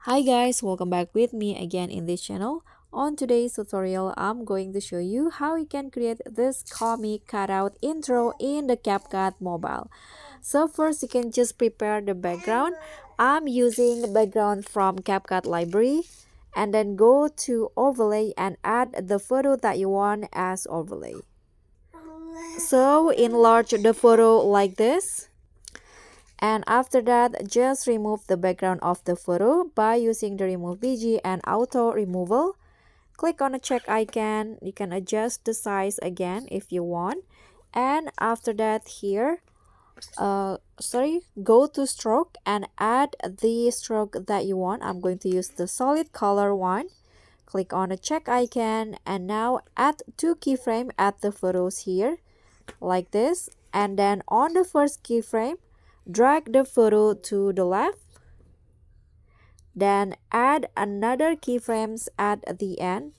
Hi guys, welcome back with me again in this channel. On today's tutorial, I'm going to show you how you can create this comic cutout intro in the CapCut Mobile. So first, you can just prepare the background. I'm using background from CapCut library, and then go to overlay and add the photo that you want as overlay. So enlarge the photo like this. And after that, just remove the background of the photo by using the remove BG and auto removal. Click on the check icon. You can adjust the size again if you want. And after that, here, go to stroke and add the stroke that you want. I'm going to use the solid color one. Click on the check icon and now add two keyframe at the photos here like this. And then on the first keyframe, drag the photo to the left, then add another keyframes at the end,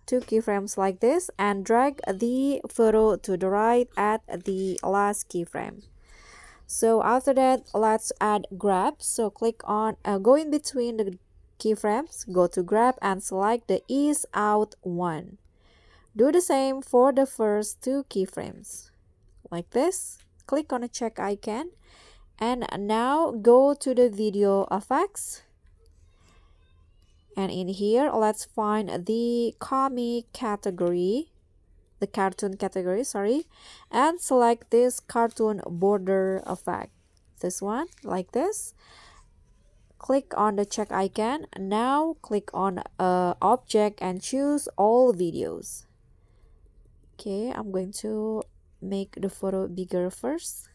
two keyframes like this, and drag the photo to the right at the last keyframe. So after that, let's add grab. So click on go in between the keyframes, go to grab and select the ease out one. Do the same for the first two keyframes like this. Click on the check icon. And now go to the video effects, and in here let's find the comic category, the cartoon category, sorry, and select this cartoon border effect, this one like this. Click on the check icon. Now click on object and choose all videos. Okay, I'm going to make the photo bigger first.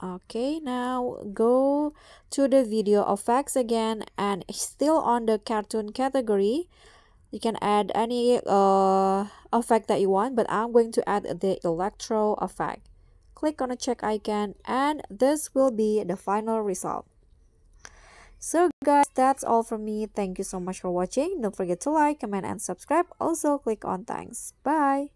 Okay, now go to the video effects again, and still on the cartoon category, you can add any effect that you want, but I'm going to add the electro effect. Click on the check icon, and this will be the final result. So guys, that's all from me. Thank you so much for watching. Don't forget to like, comment, and subscribe. Also click on thanks. Bye.